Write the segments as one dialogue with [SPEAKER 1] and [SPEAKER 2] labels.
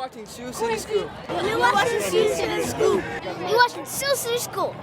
[SPEAKER 1] watching Sioux City Scoop.
[SPEAKER 2] You're watching Sioux City Scoop. You're watching Sioux City Scoop.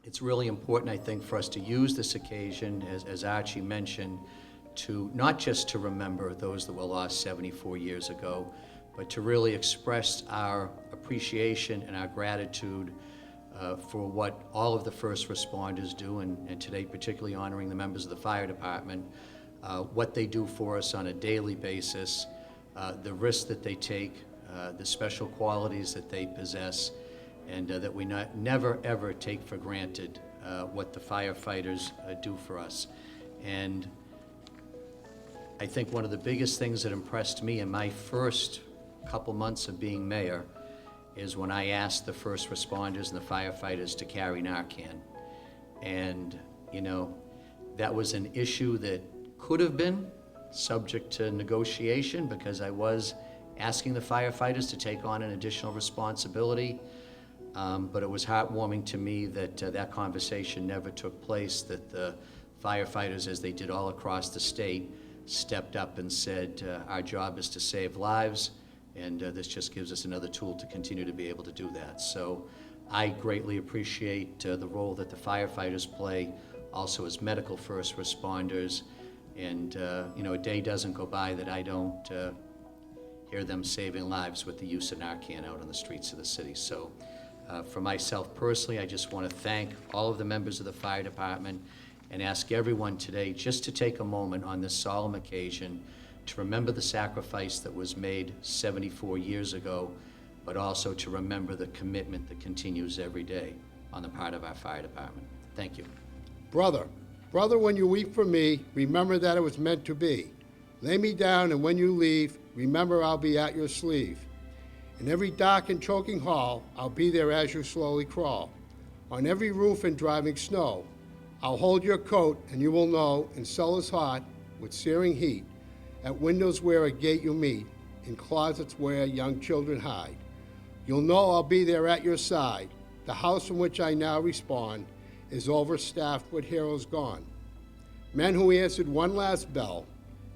[SPEAKER 3] It's really important, I think, for us to use this occasion, as Archie mentioned, to not just to remember those that were lost 74 years ago, but to really express our appreciation and our gratitude for what all of the first responders do, and today particularly honoring the members of the fire department, what they do for us on a daily basis, the risks that they take, the special qualities that they possess, and that we never, ever take for granted what the firefighters do for us. And I think one of the biggest things that impressed me in my first couple months of being mayor is when I asked the first responders and the firefighters to carry Narcan. And, you know, that was an issue that could have been subject to negotiation because I was asking the firefighters to take on an additional responsibility. But it was heartwarming to me that that conversation never took place, that the firefighters, as they did all across the state, stepped up and said, our job is to save lives, and this just gives us another tool to continue to be able to do that. So I greatly appreciate the role that the firefighters play, also as medical first responders, and you know, a day doesn't go by that I don't hear them saving lives with the use of Narcan out on the streets of the city. So. For myself personally, I just want to thank all of the members of the fire department and ask everyone today just to take a moment on this solemn occasion to remember the sacrifice that was made 74 years ago, but also to remember the commitment that continues every day on the part of our fire department. Thank you.
[SPEAKER 4] Brother, when you weep for me, remember that it was meant to be. Lay me down, and when you leave, remember I'll be at your sleeve. In every dark and choking hall, I'll be there as you slowly crawl. On every roof in driving snow, I'll hold your coat, and you will know, in cellars hot, with searing heat, at windows where a gate you meet, in closets where young children hide. You'll know I'll be there at your side. The house from which I now respond is overstaffed with heroes gone. Men who answered one last bell,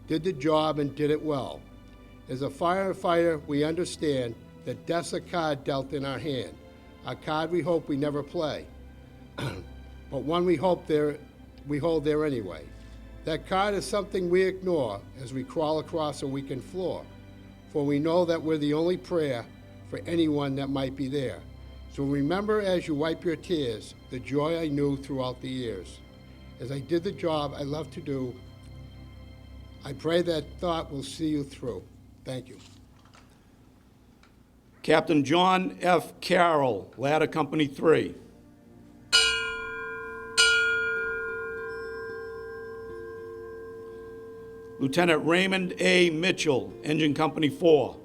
[SPEAKER 4] did the job and did it well. As a firefighter, we understand that death's a card dealt in our hand, a card we hope we never play, but one we hold there anyway. That card is something we ignore as we crawl across a weakened floor, for we know that we're the only prayer for anyone that might be there. So remember as you wipe your tears, the joy I knew throughout the years. As I did the job I love to do, I pray that thought will see you through. Thank you.
[SPEAKER 5] Captain John F. Carroll, Ladder Company 3. Lieutenant Raymond A. Mitchell, Engine Company 4.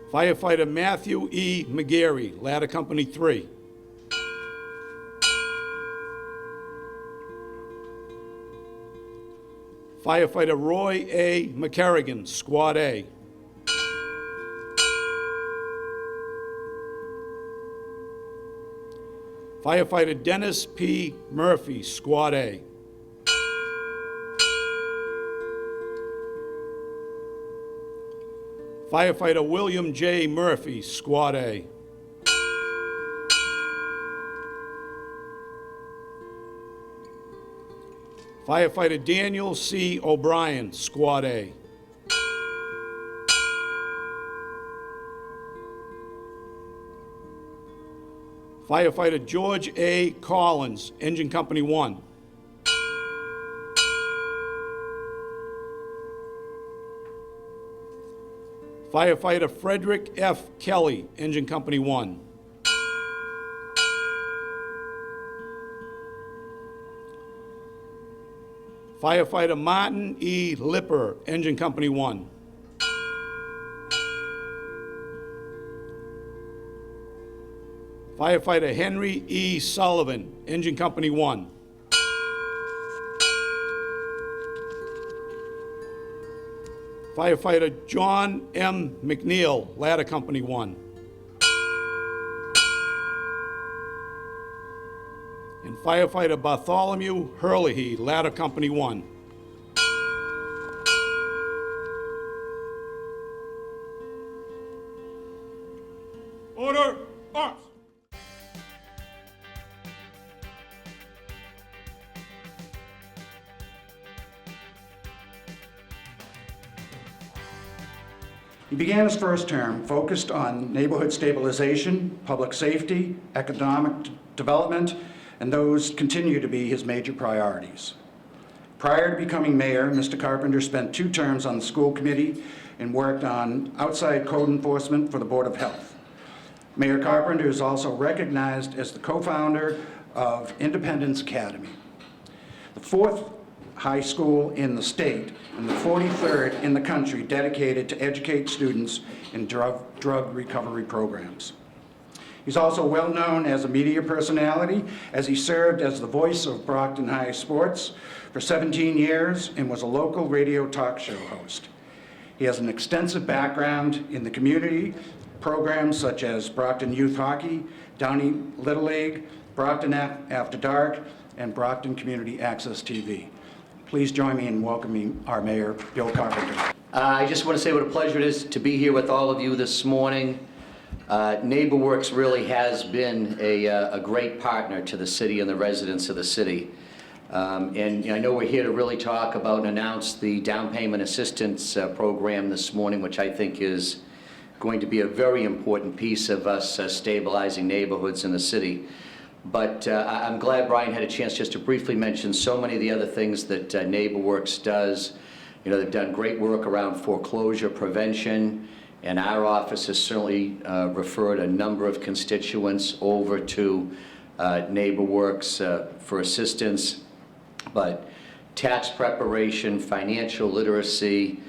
[SPEAKER 5] Firefighter Matthew E. McGarry, Ladder Company 3. Firefighter Roy A. McCarrigan, Squad A. Firefighter Dennis P. Murphy, Squad A. Firefighter William J. Murphy, Squad A. Firefighter Daniel C. O'Brien, Squad A. Firefighter George A. Collins, Engine Company 1. Firefighter Frederick F. Kelly, Engine Company 1. Firefighter Martin E. Lipper, Engine Company 1. Firefighter Henry E. Sullivan, Engine Company 1. Firefighter John M. McNeil, Ladder Company 1. And Firefighter Bartholomew Herlihy, Ladder Company 1. Order, march!
[SPEAKER 1] He began his first term focused on neighborhood stabilization, public safety, economic development, and those continue to be his major priorities. Prior to becoming mayor, Mr. Carpenter spent 2 terms on the school committee and worked on outside code enforcement for the Board of Health. Mayor Carpenter is also recognized as the co-founder of Independence Academy, the 4th high school in the state and the 43rd in the country dedicated to educate students in drug recovery programs. He's also well known as a media personality, as he served as the voice of Brockton High Sports for 17 years and was a local radio talk show host. He has an extensive background in the community, programs such as Brockton Youth Hockey, Downey Little League, Brockton After Dark, and Brockton Community Access TV. Please join me in welcoming our mayor, Bill Carpenter.
[SPEAKER 3] I just want to say what a pleasure it is to be here with all of you this morning. NeighborWorks really has been a great partner to the city and the residents of the city. And I know we're here to really talk about and announce the Downpayment Assistance program this morning, which I think is going to be a very important piece of us stabilizing neighborhoods in the city. But I'm glad Brian had a chance just to briefly mention so many of the other things that NeighborWorks does. You know, they've done great work around foreclosure prevention, and our office has certainly referred a number of constituents over to NeighborWorks for assistance. But tax preparation, financial literacy,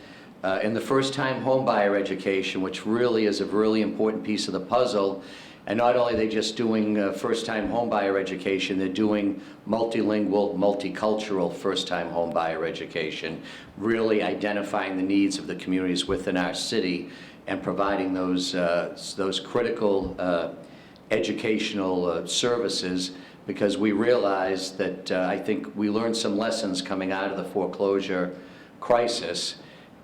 [SPEAKER 3] and the first-time homebuyer education, which really is a really important piece of the puzzle. And not only are they just doing first-time homebuyer education, they're doing multilingual, multicultural first-time homebuyer education, really identifying the needs of the communities within our city and providing those critical educational services, because we realize that I think we learned some lessons coming out of the foreclosure crisis.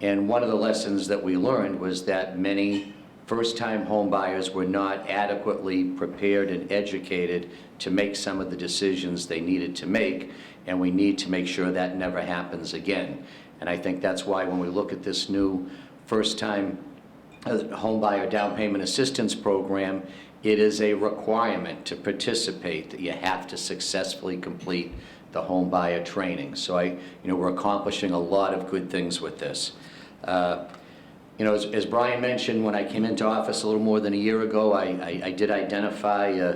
[SPEAKER 3] And one of the lessons that we learned was that many first-time home buyers were not adequately prepared and educated to make some of the decisions they needed to make, and we need to make sure that never happens again. And I think that's why when we look at this new first-time home buyer down payment assistance program, it is a requirement to participate, that you have to successfully complete the home buyer training. So we're accomplishing a lot of good things with this. As Brian mentioned, when I came into office a little more than a year ago, I did identify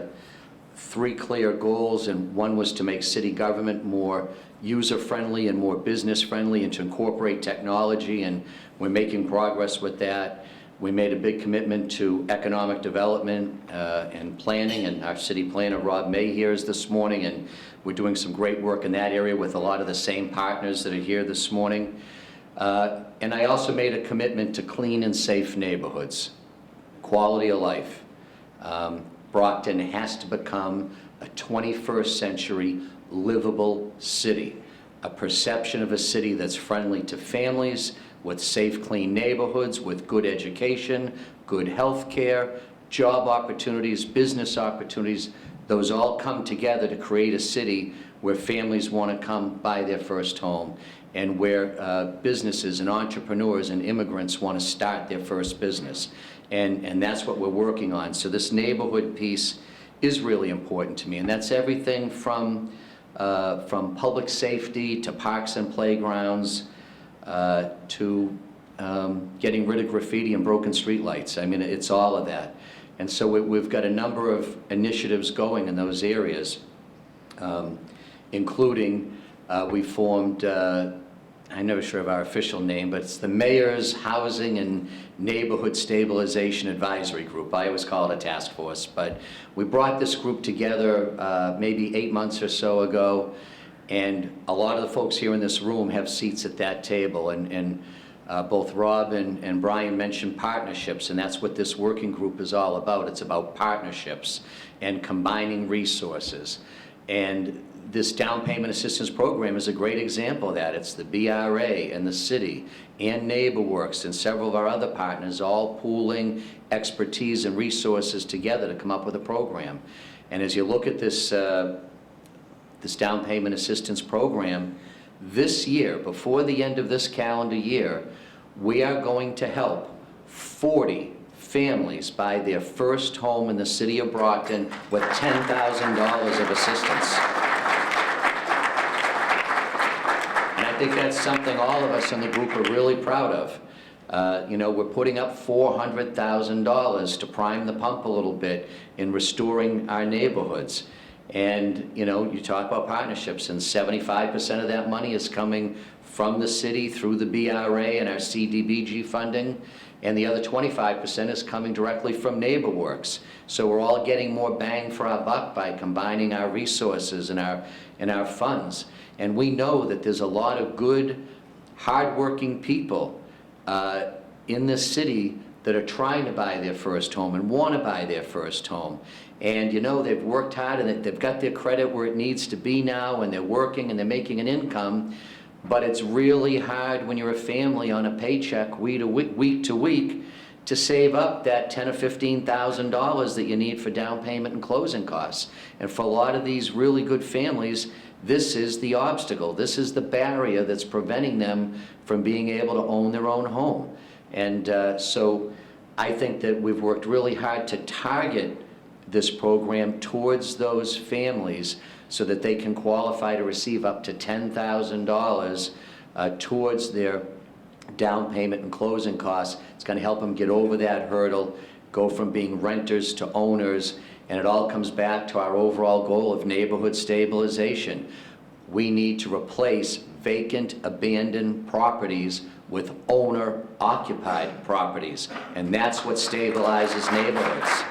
[SPEAKER 3] 3 clear goals, and one was to make city government more user-friendly and more business-friendly, and to incorporate technology, and we're making progress with that. We made a big commitment to economic development and planning, and our city planner, Rob May, here is this morning, and we're doing some great work in that area with a lot of the same partners that are here this morning. And I also made a commitment to clean and safe neighborhoods, quality of life. Brockton has to become a 21st century livable city, a perception of a city that's friendly to families, with safe, clean neighborhoods, with good education, good health care, job opportunities, business opportunities. Those all come together to create a city where families want to come buy their first home, and where businesses and entrepreneurs and immigrants want to start their first business. And that's what we're working on. So this neighborhood piece is really important to me, and that's everything from public safety to parks and playgrounds, to getting rid of graffiti and broken streetlights. I mean, it's all of that. And so we've got a number of initiatives going in those areas, including we formed, I'm never sure of our official name, but it's the Mayor's Housing and Neighborhood Stabilization Advisory Group. I always call it a task force, but we brought this group together maybe 8 months or so ago, and a lot of the folks here in this room have seats at that table, and both Rob and Brian mentioned partnerships, and that's what this working group is all about. It's about partnerships and combining resources. And this down payment assistance program is a great example of that. It's the BRA and the city and NeighborWorks and several of our other partners all pooling expertise and resources together to come up with a program. And as you look at this, this down payment assistance program, this year, before the end of this calendar year, we are going to help 40 families buy their first home in the city of Brockton with $10,000 of assistance. And I think that's something all of us in the group are really proud of. You know, we're putting up $400,000 to prime the pump a little bit in restoring our neighborhoods. And, you know, you talk about partnerships, and 75% of that money is coming from the city through the BRA and our CDBG funding, and the other 25% is coming directly from NeighborWorks. So we're all getting more bang for our buck by combining our resources and our funds. And we know that there's a lot of good, hardworking people in this city that are trying to buy their first home and want to buy their first home. And you know, they've worked hard and they've got their credit where it needs to be now, and they're working and they're making an income, but it's really hard when you're a family on a paycheck week to week to save up that $10,000 or $15,000 that you need for down payment and closing costs. And for a lot of these really good families, this is the obstacle. This is the barrier that's preventing them from being able to own their own home. And so I think that we've worked really hard to target this program towards those families so that they can qualify to receive up to $10,000 towards their down payment and closing costs. It's going to help them get over that hurdle, go from being renters to owners, and it all comes back to our overall goal of neighborhood stabilization. We need to replace vacant, abandoned properties with owner-occupied properties, and that's what stabilizes neighborhoods.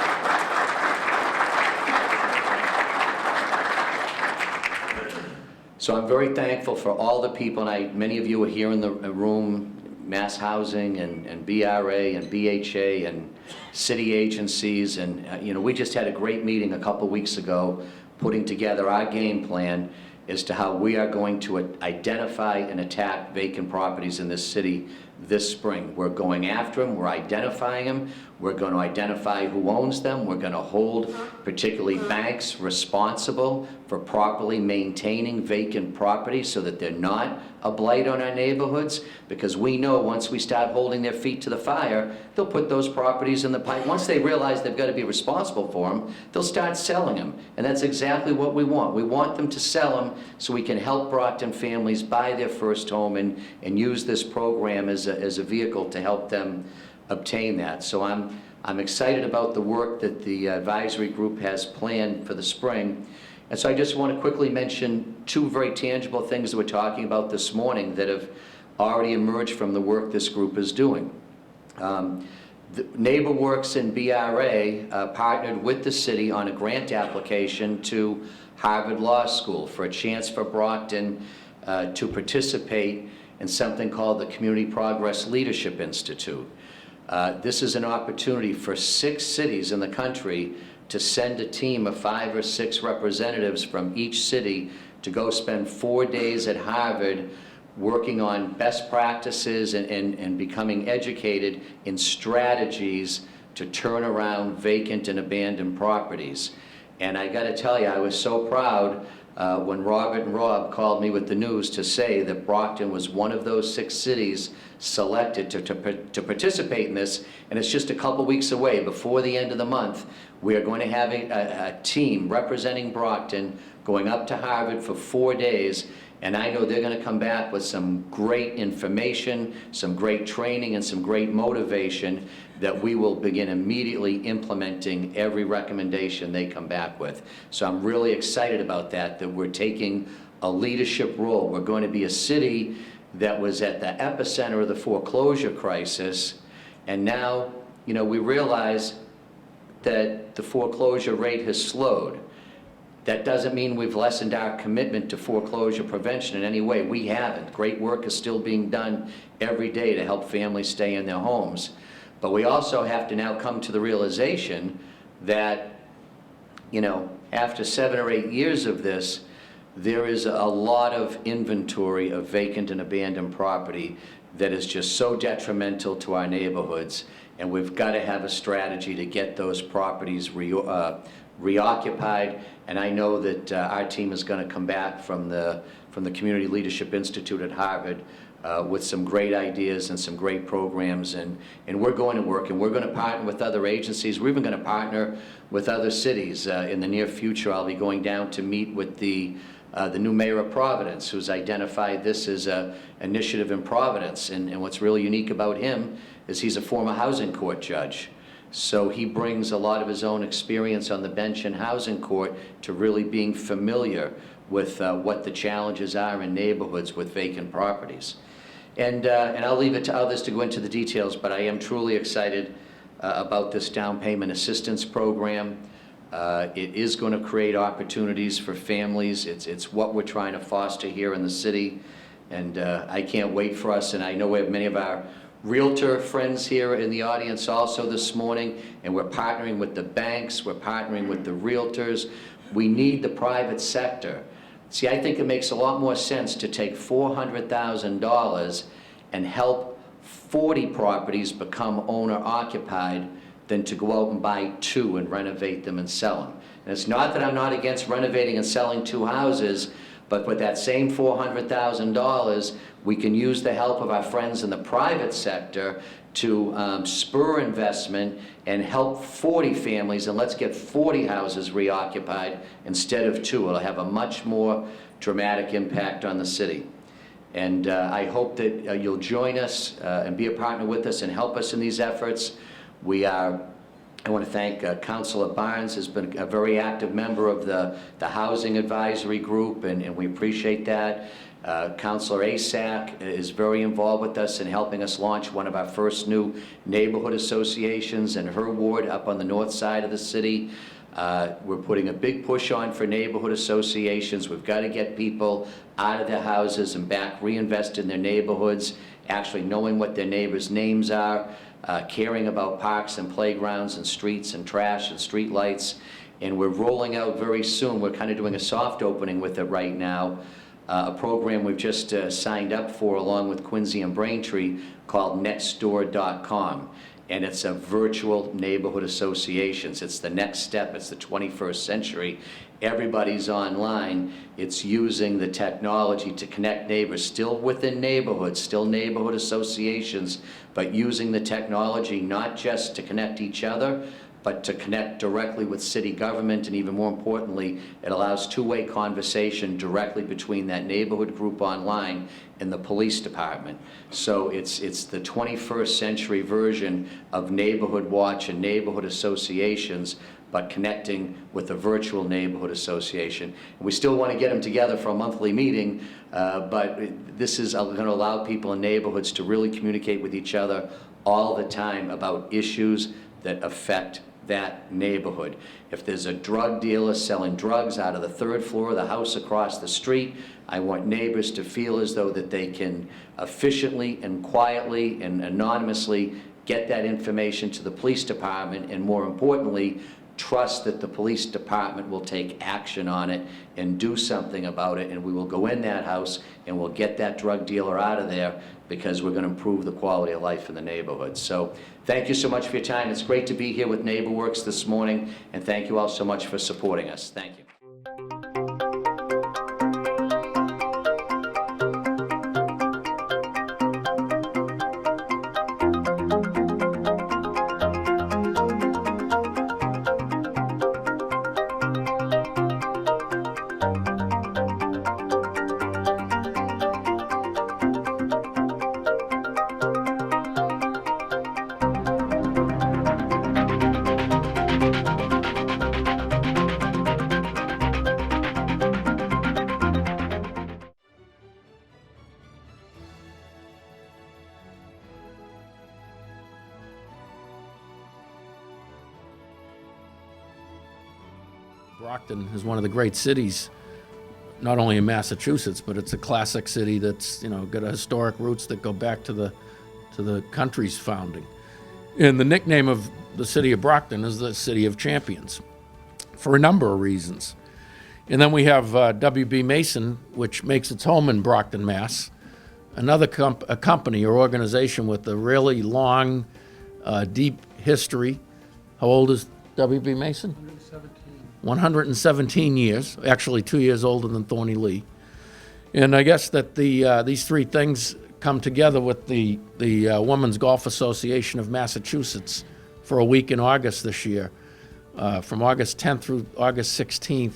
[SPEAKER 3] So I'm very thankful for all the people, and many of you are here in the room, Mass Housing and BRA and BHA and city agencies, and you know, we just had a great meeting a couple weeks ago putting together our game plan as to how we are going to identify and attack vacant properties in this city this spring. We're going after them, we're identifying them, we're going to identify who owns them, we're going to hold particularly banks responsible for properly maintaining vacant properties so that they're not a blight on our neighborhoods, because we know once we start holding their feet to the fire, they'll put those properties in the pipe. Once they realize they've got to be responsible for them, they'll start selling them, and that's exactly what we want. We want them to sell them so we can help Brockton families buy their first home and use this program as a vehicle to help them obtain that. So I'm excited about the work that the advisory group has planned for the spring. And so I just want to quickly mention two very tangible things that we're talking about this morning that have already emerged from the work this group is doing. NeighborWorks and BRA partnered with the city on a grant application to Harvard Law School for a chance for Brockton to participate in something called the Community Progress Leadership Institute. This is an opportunity for 6 cities in the country to send a team of 5 or 6 representatives from each city to go spend 4 days at Harvard working on best practices and becoming educated in strategies to turn around vacant and abandoned properties. And I got to tell you, I was so proud when Robert and Rob called me with the news to say that Brockton was one of those 6 cities selected to participate in this, and it's just a couple weeks away. Before the end of the month, we are going to have a team representing Brockton going up to Harvard for 4 days, And I know they're going to come back with some great information, some great training, and some great motivation that we will begin immediately implementing every recommendation they come back with. So I'm really excited about that we're taking a leadership role. We're going to be a city that was at the epicenter of the foreclosure crisis, and now, you know, we realize that the foreclosure rate has slowed. That doesn't mean we've lessened our commitment to foreclosure prevention in any way. We haven't. Great work is still being done every day to help families stay in their homes. But we also have to now come to the realization that, you know, after 7 or 8 years of this, there is a lot of inventory of vacant and abandoned property that is just so detrimental to our neighborhoods, and we've got to have a strategy to get those properties reoccupied. And I know that our team is going to come back from the Community Leadership Institute at Harvard with some great ideas and some great programs, and we're going to work, and we're going to partner with other agencies. We're even going to partner with other cities. In the near future, I'll be going down to meet with the new mayor of Providence, who's identified this as an initiative in Providence. And what's really unique about him is he's a former housing court judge. So he brings a lot of his own experience on the bench in housing court to really being familiar with what the challenges are in neighborhoods with vacant properties. And I'll leave it to others to go into the details, but I am truly excited about this down payment assistance program. It is going to create opportunities for families. It's what we're trying to foster here in the city, and I can't wait for us. And I know we have many of our realtor friends here in the audience also this morning, and we're partnering with the banks, we're partnering with the realtors. We need the private sector. See, I think it makes a lot more sense to take $400,000 and help 40 properties become owner-occupied than to go out and buy 2 and renovate them and sell them. And it's not that I'm not against renovating and selling 2 houses, but with that same $400,000, we can use the help of our friends in the private sector to spur investment and help 40 families, and let's get 40 houses reoccupied instead of 2. It'll have a much more dramatic impact on the city. And I hope that you'll join us and be a partner with us and help us in these efforts. I want to thank Councilor Barnes, has been a very active member of the Housing Advisory Group, and we appreciate that. Councilor Asak is very involved with us in helping us launch one of our first new neighborhood associations in her ward up on the north side of the city. We're putting a big push on for neighborhood associations. We've got to get people out of their houses and back, reinvest in their neighborhoods, actually knowing what their neighbors' names are, caring about parks and playgrounds and streets and trash and street lights. And we're rolling out very soon, we're kind of doing a soft opening with it right now, a program we've just signed up for along with Quincy and Braintree called nextdoor.com. And it's a virtual neighborhood associations. It's the next step. It's the 21st century. Everybody's online. It's using the technology to connect neighbors, still within neighborhoods, still neighborhood associations, but using the technology not just to connect each other, but to connect directly with city government, and even more importantly, it allows two-way conversation directly between that neighborhood group online and the police department. So it's the 21st century version of Neighborhood Watch and neighborhood associations, but connecting with a virtual neighborhood association. And we still want to get them together for a monthly meeting, but this is going to allow people in neighborhoods to really communicate with each other all the time about issues that affect that neighborhood. If there's a drug dealer selling drugs out of the 3rd floor of the house across the street, I want neighbors to feel as though that they can efficiently and quietly and anonymously get that information to the police department, and more importantly, trust that the police department will take action on it and do something about it, and we will go in that house and we'll get that drug dealer out of there, because we're going to improve the quality of life in the neighborhood. So thank you so much for your time. It's great to be here with NeighborWorks this morning, and thank you all so much for supporting us. Thank you.
[SPEAKER 6] Brockton is one of the great cities, not only in Massachusetts, but it's a classic city that's, got a historic roots that go back to the country's founding. And the nickname of the city of Brockton is the City of Champions for a number of reasons. And then we have WB Mason, which makes its home in Brockton, Mass. Another a company or organization with a really long, deep history. How old is WB Mason? 117 years, actually 2 years older than Thorny Lee. And I guess that these three things come together with the Women's Golf Association of Massachusetts for a week in August this year. From August 10th through August 16th,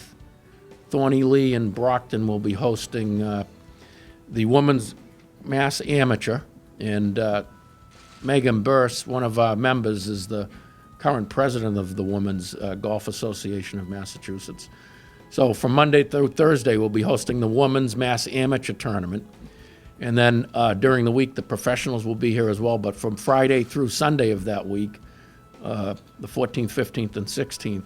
[SPEAKER 6] Thorny Lee and Brockton will be hosting the Women's Mass Amateur, and Megan Burse, one of our members, is the current president of the Women's Golf Association of Massachusetts. So from Monday through Thursday, we'll be hosting the Women's Mass Amateur Tournament. And then during the week, the professionals will be here as well. But from Friday through Sunday of that week, the 14th, 15th, and 16th,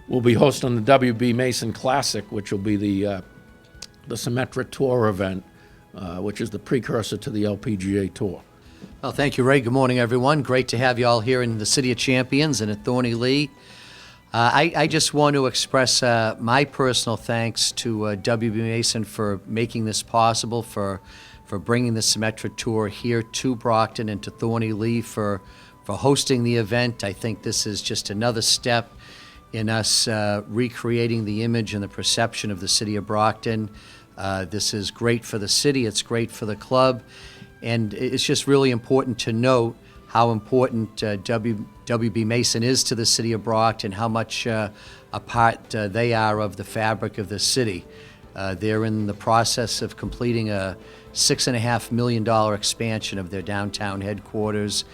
[SPEAKER 6] we'll be hosting the WB Mason Classic, which will be the Symetra Tour event, which is the precursor to the LPGA Tour.
[SPEAKER 3] Well, thank you, Ray. Good morning, everyone. Great to have you all here in the City of Champions and at Thorny Lee. I just want to express my personal thanks to WB Mason for making this possible, for bringing the Symetra Tour here to Brockton, and to Thorny Lee for hosting the event. I think this is just another step in us recreating the image and the perception of the City of Brockton. This is great for the city, it's great for the club, and it's just really important to note how important WB Mason is to the City of Brockton, how much a part they are of the fabric of the city. They're in the process of completing a $6.5 million expansion of their downtown headquarters.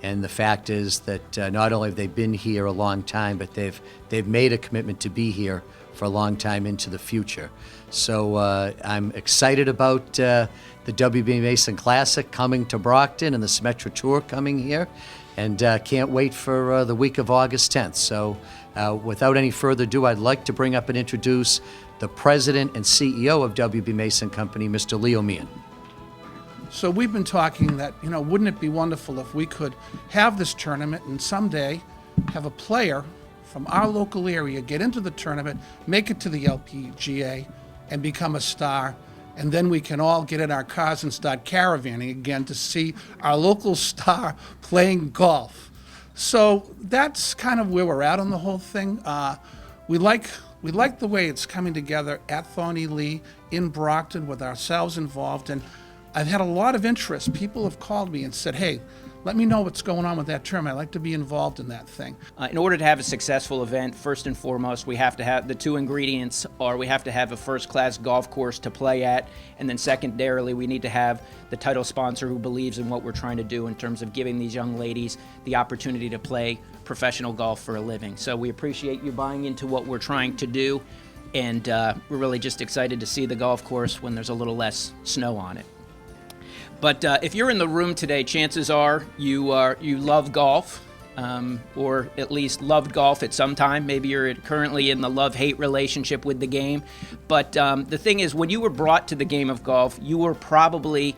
[SPEAKER 3] And the fact is that not only have they been here a long time, but they've made a commitment to be here for a long time into the future. So I'm excited about the WB Mason Classic coming to Brockton and the Symetra Tour coming here, and can't wait for the week of August 10th. So without any further ado, I'd like to bring up and introduce the president and CEO of WB Mason Company, Mr. Leo Meehan.
[SPEAKER 7] So we've been talking that, wouldn't it be wonderful if we could have this tournament and someday have a player from our local area get into the tournament, make it to the LPGA, and become a star, and then we can all get in our cars and start caravanning again to see our local star playing golf. So that's kind of where we're at on the whole thing. We like the way it's coming together at Thorny Lee in Brockton with ourselves involved, and I've had a lot of interest. People have called me and said, hey, let me know what's going on with that tournament. I'd like to be involved in that thing.
[SPEAKER 8] In order to have a successful event, first and foremost, we have to have the two ingredients, or we have to have a first-class golf course to play at, and then secondarily, we need to have the title sponsor who believes in what we're trying to do in terms of giving these young ladies the opportunity to play professional golf for a living. So we appreciate you buying into what we're trying to do, and we're really just excited to see the golf course when there's a little less snow on it. But if you're in the room today, chances are you love golf, or at least loved golf at some time. Maybe you're currently in the love-hate relationship with the game. But the thing is, when you were brought to the game of golf, you were probably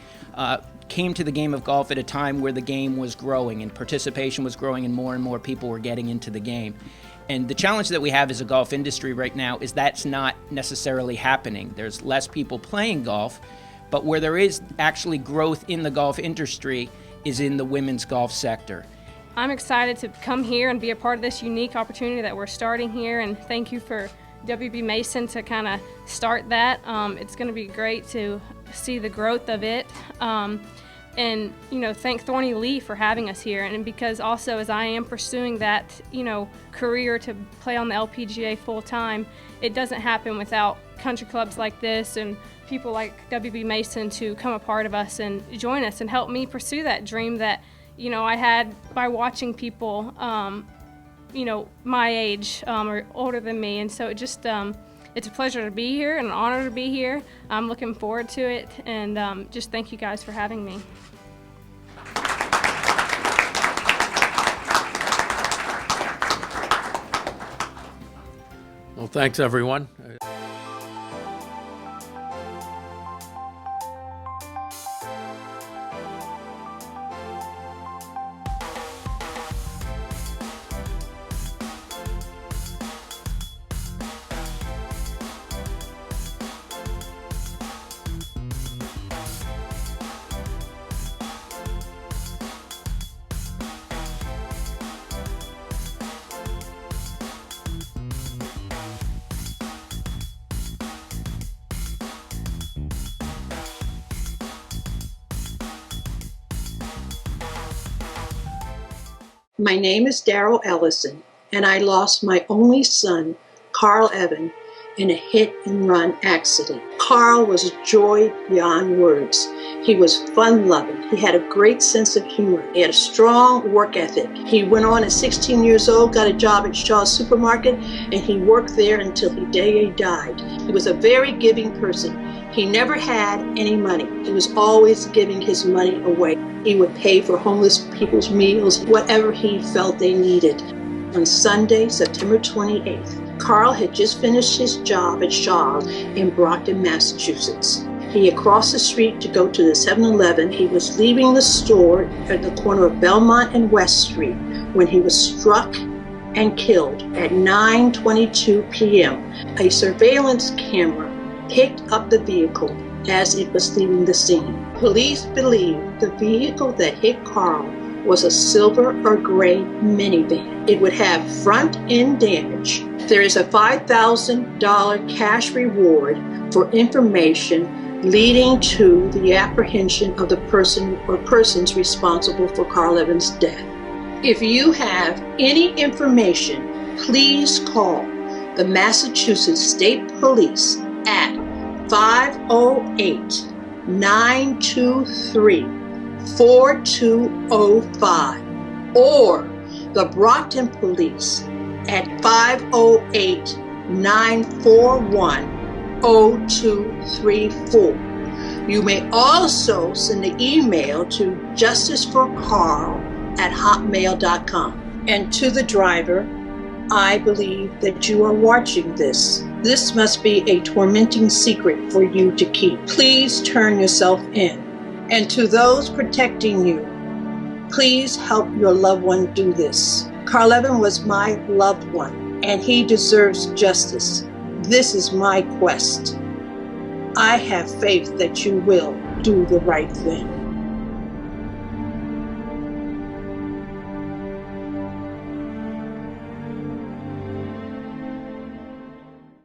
[SPEAKER 8] came to the game of golf at a time where the game was growing and participation was growing and more people were getting into the game. And the challenge that we have as a golf industry right now is that's not necessarily happening. There's less people playing golf. But where there is actually growth in the golf industry is in the women's golf sector.
[SPEAKER 9] I'm excited to come here and be a part of this unique opportunity that we're starting here, and thank you for WB Mason to kind of start that. It's going to be great to see the growth of it. And thank Thorny Lee for having us here, and because also as I am pursuing that career to play on the LPGA full time, it doesn't happen without country clubs like this and people like WB Mason to come a part of us and join us and help me pursue that dream that I had by watching people my age or older than me. And so it's a pleasure to be here and an honor to be here. I'm looking forward to it, and just thank you guys for having me.
[SPEAKER 6] Well, Well, thanks, everyone.
[SPEAKER 10] My name is Daryl Ellison, and I lost my only son, Carl Evan, in a hit-and-run accident. Carl was a joy beyond words. He was fun-loving. He had a great sense of humor. He had a strong work ethic. He went on at 16 years old, got a job at Shaw's Supermarket, and he worked there until the day he died. He was a very giving person. He never had any money. He was always giving his money away. He would pay for homeless people's meals, whatever he felt they needed. On Sunday, September 28th, Carl had just finished his job at Shaw's in Brockton, Massachusetts. He had crossed the street to go to the 7-Eleven. He was leaving the store at the corner of Belmont and West Street when he was struck and killed at 9:22 p.m. A surveillance camera picked up the vehicle as it was leaving the scene. Police believe the vehicle that hit Carl was a silver or gray minivan. It would have front end damage. There is a $5,000 cash reward for information leading to the apprehension of the person or persons responsible for Carl Evans' death. If you have any information, please call the Massachusetts State Police at 508-923-4205 or the Brockton Police at 508-941-0234. You may also send an email to justiceforcarl@hotmail.com. And to the driver, I believe that you are watching this. This must be a tormenting secret for you to keep. Please turn yourself in. And to those protecting you, please help your loved one do this. Carl Evan was my loved one, and he deserves justice. This is my quest. I have faith that you will do the right thing.